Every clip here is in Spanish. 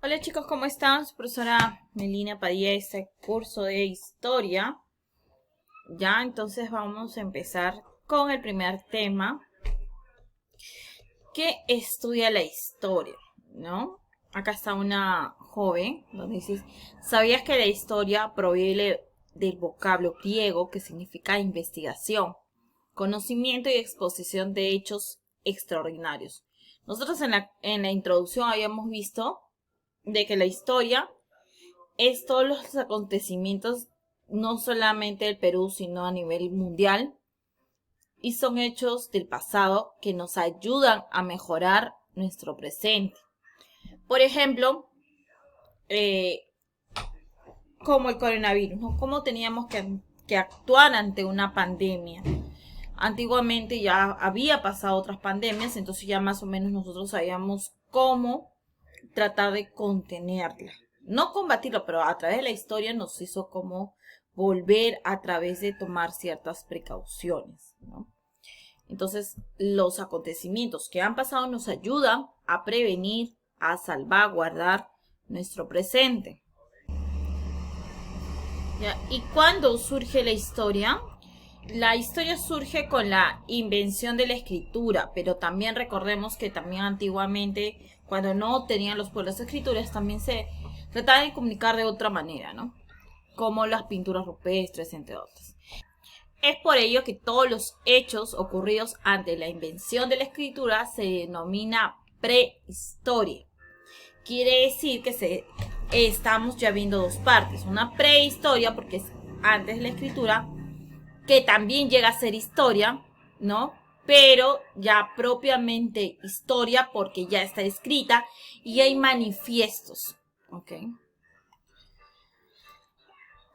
Hola chicos, ¿cómo están? Su profesora Melina Padilla de este curso de historia. Ya, entonces vamos a empezar con el primer tema. ¿Qué estudia la historia? ¿No? Acá está una joven donde dice, ¿sabías que la historia proviene del vocablo griego que significa investigación, conocimiento y exposición de hechos extraordinarios? Nosotros en la introducción habíamos visto de que la historia es todos los acontecimientos, no solamente del Perú, sino a nivel mundial, y son hechos del pasado que nos ayudan a mejorar nuestro presente. Por ejemplo, eh, como el coronavirus, ¿no? Cómo teníamos que actuar ante una pandemia. Antiguamente ya había pasado otras pandemias, entonces ya más o menos nosotros sabíamos cómo tratar de contenerla. No combatirlo, pero a través de la historia nos hizo como volver a través de tomar ciertas precauciones, ¿no? Entonces, los acontecimientos que han pasado nos ayudan a prevenir, a salvaguardar nuestro presente. ¿Ya? ¿Y cuándo surge la historia? La historia surge con la invención de la escritura, pero también recordemos que también antiguamente, cuando no tenían los pueblos escrituras, también se trataba de comunicar de otra manera, ¿no? Como las pinturas rupestres, entre otras. Es por ello que todos los hechos ocurridos ante la invención de la escritura se denomina prehistoria. Quiere decir que estamos ya viendo dos partes. Una prehistoria, porque es antes de la escritura, que también llega a ser historia, ¿no? Pero ya propiamente historia porque ya está escrita y hay manifiestos, ¿ok?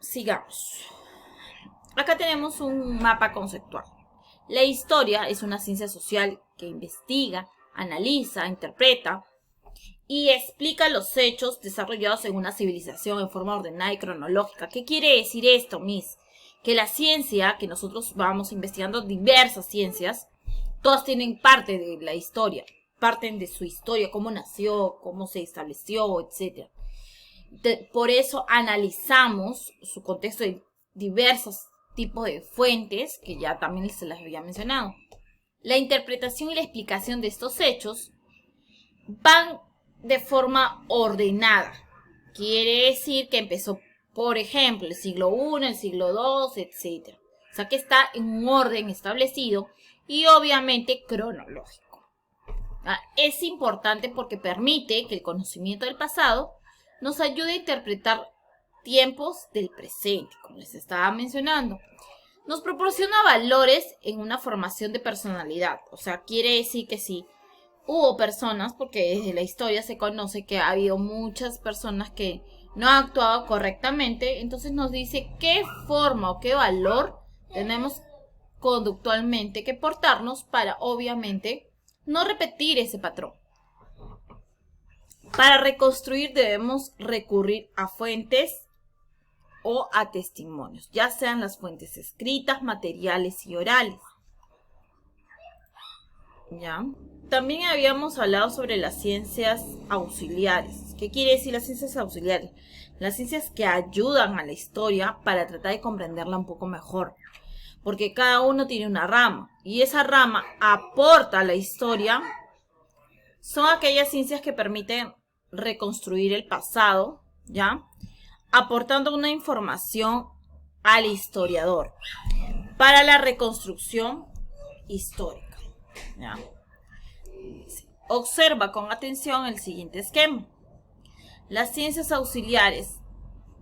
Sigamos. Acá tenemos un mapa conceptual. La historia es una ciencia social que investiga, analiza, interpreta y explica los hechos desarrollados en una civilización en forma ordenada y cronológica. ¿Qué quiere decir esto, Miss? Que la ciencia, que nosotros vamos investigando diversas ciencias, todas tienen parte de la historia, parten de su historia, cómo nació, cómo se estableció, etc. Por eso analizamos su contexto de diversos tipos de fuentes, que ya también se las había mencionado. La interpretación y la explicación de estos hechos van de forma ordenada. Quiere decir que empezó, por ejemplo, el siglo I, el siglo II, etc. O sea que está en un orden establecido y obviamente cronológico. Es importante porque permite que el conocimiento del pasado nos ayude a interpretar tiempos del presente, como les estaba mencionando. Nos proporciona valores en una formación de personalidad. O sea, quiere decir que si hubo personas, porque desde la historia se conoce que ha habido muchas personas que no han actuado correctamente, entonces nos dice qué forma o qué valor tenemos conductualmente que portarnos para, obviamente, no repetir ese patrón. Para reconstruir debemos recurrir a fuentes o a testimonios, ya sean las fuentes escritas, materiales y orales. ¿Ya? También habíamos hablado sobre las ciencias auxiliares. ¿Qué quiere decir las ciencias auxiliares? Las ciencias que ayudan a la historia para tratar de comprenderla un poco mejor. Porque cada uno tiene una rama y esa rama aporta a la historia. Son aquellas ciencias que permiten reconstruir el pasado, ¿ya? Aportando una información al historiador para la reconstrucción histórica, ¿ya? Observa con atención el siguiente esquema. Las ciencias auxiliares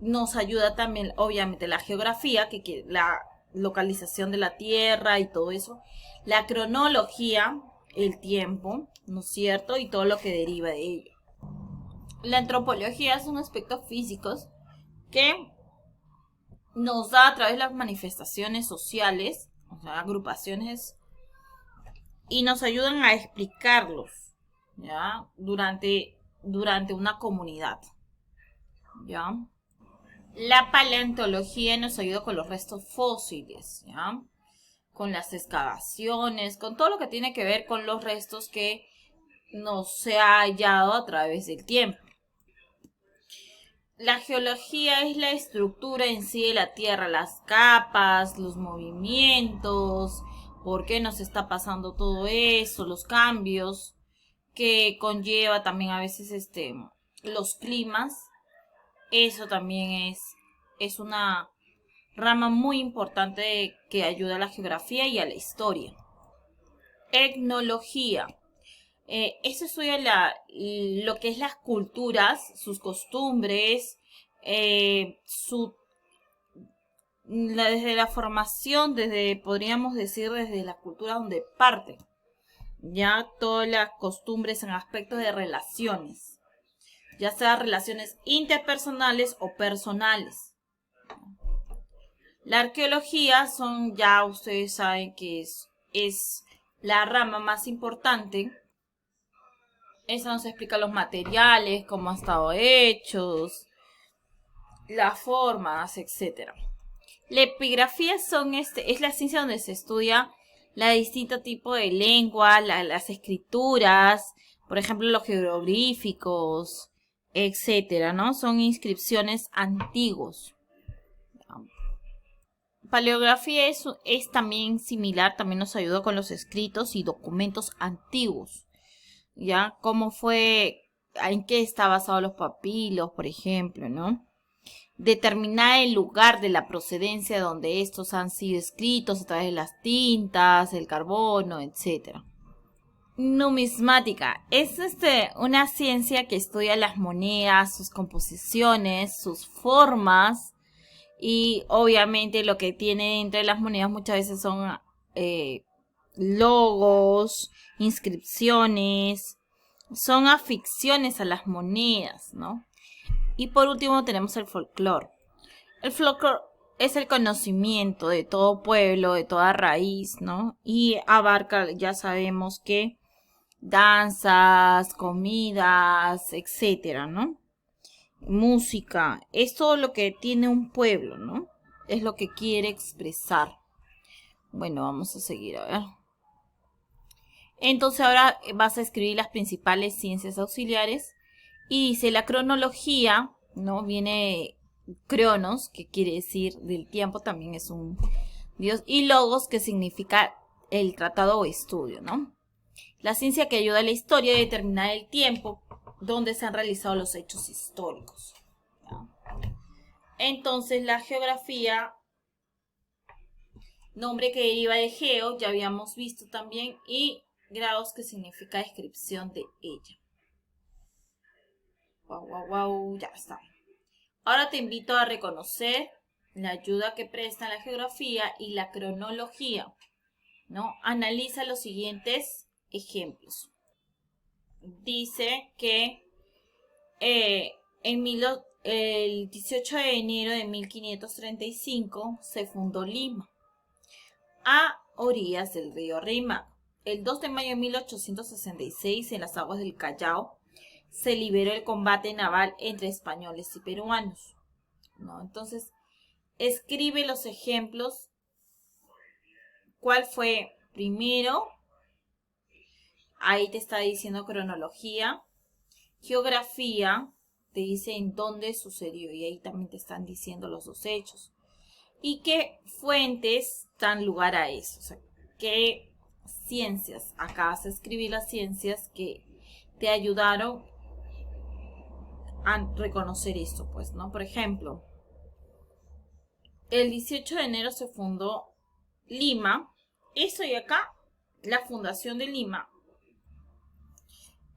nos ayuda también, obviamente, la geografía, que la localización de la Tierra y todo eso, la cronología, el tiempo, ¿no es cierto? Y todo lo que deriva de ello. La antropología son aspectos físicos que nos da a través de las manifestaciones sociales, o sea, agrupaciones, y nos ayudan a explicarlos, ¿ya? Durante una comunidad, ¿ya? La paleontología nos ayuda con los restos fósiles, ¿ya? Con las excavaciones, con todo lo que tiene que ver con los restos que nos se ha hallado a través del tiempo. La geología es la estructura en sí de la Tierra, las capas, los movimientos, por qué nos está pasando todo eso, los cambios que conlleva también a veces los climas. Eso también es una rama muy importante que ayuda a la geografía y a la historia. Etnología. Eso estudia lo que es las culturas, sus costumbres, desde la formación, podríamos decir, desde la cultura donde parte. Ya todas las costumbres en aspectos de relaciones, ya sea relaciones interpersonales o personales. La arqueología ya ustedes saben que es la rama más importante. Esa nos explica los materiales, cómo han estado hechos, las formas, etc. La epigrafía es la ciencia donde se estudia la distinto tipo de lengua, las escrituras, por ejemplo los jeroglíficos, etc. ¿no? Son inscripciones antiguos. Paleografía es también similar, también nos ayuda con los escritos y documentos antiguos. ¿Ya? ¿Cómo fue? ¿En qué está basado los papilos, por ejemplo, ¿no? Determinar el lugar de la procedencia donde estos han sido escritos a través de las tintas, el carbono, etc. Numismática es una ciencia que estudia las monedas, sus composiciones, sus formas y obviamente lo que tiene entre las monedas muchas veces son logos, inscripciones, son aficiones a las monedas, ¿no? Y por último tenemos el folclore. El folclore es el conocimiento de todo pueblo, de toda raíz, ¿no? Y abarca, ya sabemos que danzas, comidas, etcétera, ¿no? Música, es todo lo que tiene un pueblo, ¿no? Es lo que quiere expresar. Bueno, vamos a seguir, a ver. Entonces ahora vas a escribir las principales ciencias auxiliares y dice la cronología, ¿no? Viene cronos, que quiere decir del tiempo, también es un dios, y logos, que significa el tratado o estudio, ¿no? La ciencia que ayuda a la historia a determinar el tiempo donde se han realizado los hechos históricos, ¿no? Entonces la geografía, nombre que deriva de geo, ya habíamos visto también, y grados, que significa descripción de ella. Wow, ya está. Ahora te invito a reconocer la ayuda que prestan la geografía y la cronología, ¿no? Analiza los siguientes ejemplos. Dice que el 18 de enero de 1535 se fundó Lima, a orillas del río Rímac. El 2 de mayo de 1866, en las aguas del Callao, se liberó el combate naval entre españoles y peruanos, ¿no? Entonces, escribe los ejemplos. ¿Cuál fue primero? Ahí te está diciendo cronología. Geografía, te dice en dónde sucedió y ahí también te están diciendo los dos hechos. ¿Y qué fuentes dan lugar a eso? O sea, ¿qué ciencias? Acá vas a escribir las ciencias que te ayudaron a reconocer esto, pues, ¿no? Por ejemplo, el 18 de enero se fundó Lima. Eso y acá, la fundación de Lima.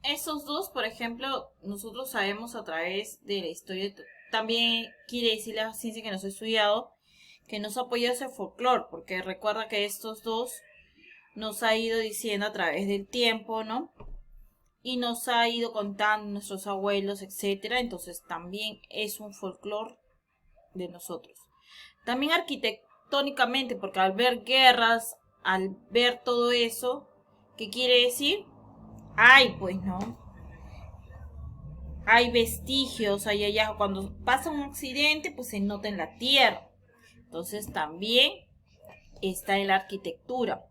Esos dos, por ejemplo, nosotros sabemos a través de la historia. También quiere decir la ciencia que nos ha estudiado, que nos apoya ese folclore, porque recuerda que estos dos nos ha ido diciendo a través del tiempo, ¿no? Y nos ha ido contando nuestros abuelos, etcétera. Entonces también es un folclore de nosotros. También arquitectónicamente, porque al ver guerras, al ver todo eso, ¿qué quiere decir? Ay, pues no. Hay vestigios, hay allá. Cuando pasa un accidente, pues se nota en la tierra. Entonces también está en la arquitectura.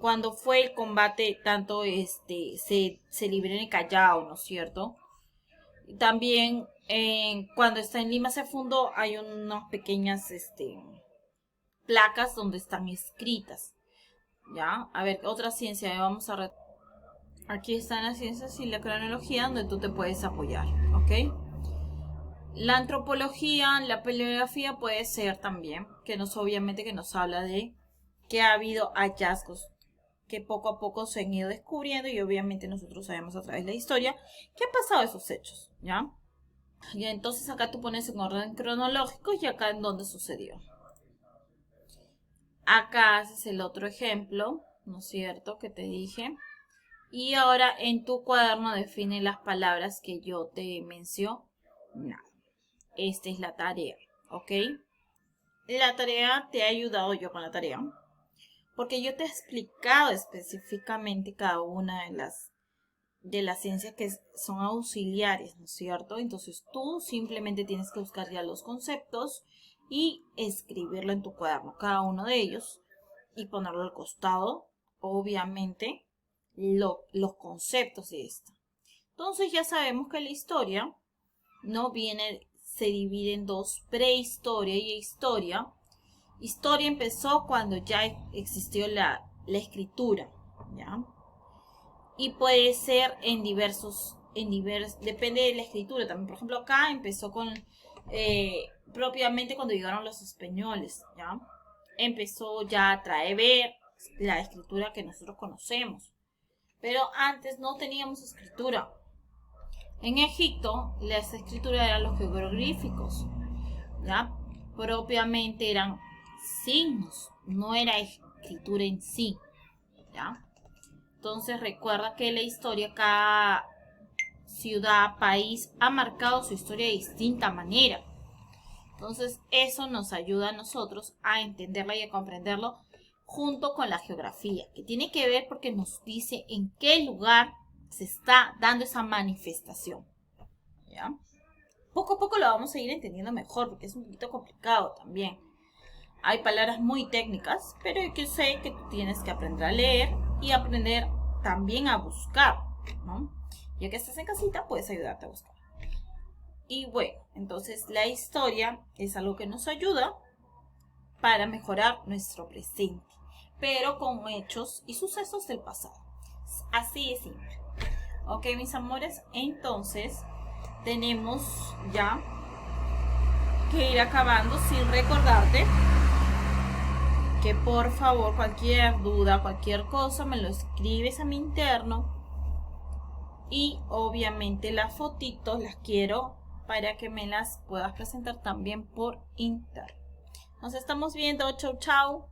Cuando fue el combate, tanto se libró en el Callao, ¿no es cierto? También cuando está en Lima se fundó hay unas pequeñas placas donde están escritas. ¿Ya? A ver, otra ciencia, vamos a... Aquí están las ciencias y la cronología donde tú te puedes apoyar, ¿ok? La antropología, la paleografía puede ser también, obviamente que nos habla de que ha habido hallazgos que poco a poco se han ido descubriendo y obviamente nosotros sabemos a través de la historia qué ha pasado esos hechos, ¿ya? Y entonces acá tú pones en orden cronológico y acá en dónde sucedió. Acá haces el otro ejemplo, ¿no es cierto? Que te dije. Y ahora en tu cuaderno define las palabras que yo te menciono. Esta es la tarea, ¿ok? La tarea, te he ayudado yo con la tarea, porque yo te he explicado específicamente cada una de las ciencias que son auxiliares, ¿no es cierto? Entonces tú simplemente tienes que buscar ya los conceptos y escribirlo en tu cuaderno, cada uno de ellos, y ponerlo al costado, obviamente, los conceptos de esta. Entonces ya sabemos que la historia no se divide en dos, prehistoria y historia. Historia empezó cuando ya existió la escritura, ¿ya? Y puede ser depende de la escritura también. Por ejemplo, acá empezó con, propiamente cuando llegaron los españoles, ¿ya? Empezó ya a traer la escritura que nosotros conocemos. Pero antes no teníamos escritura. En Egipto, las escrituras eran los jeroglíficos, ¿ya? Propiamente eran signos, no era escritura en sí, ¿ya? Entonces recuerda que la historia, cada ciudad, país, ha marcado su historia de distinta manera. Entonces eso nos ayuda a nosotros a entenderla y a comprenderlo junto con la geografía, que tiene que ver porque nos dice en qué lugar se está dando esa manifestación, ¿ya? Poco a poco lo vamos a ir entendiendo mejor porque es un poquito complicado también. Hay palabras muy técnicas, pero yo sé que tú tienes que aprender a leer y aprender también a buscar, ¿no? Ya que estás en casita, puedes ayudarte a buscar. Y bueno, entonces la historia es algo que nos ayuda para mejorar nuestro presente, pero con hechos y sucesos del pasado. Así es simple. Ok, mis amores, entonces tenemos ya que ir acabando sin recordarte que por favor cualquier duda, cualquier cosa me lo escribes a mi interno y obviamente las fotitos las quiero para que me las puedas presentar también por interno. Nos estamos viendo, chau chau.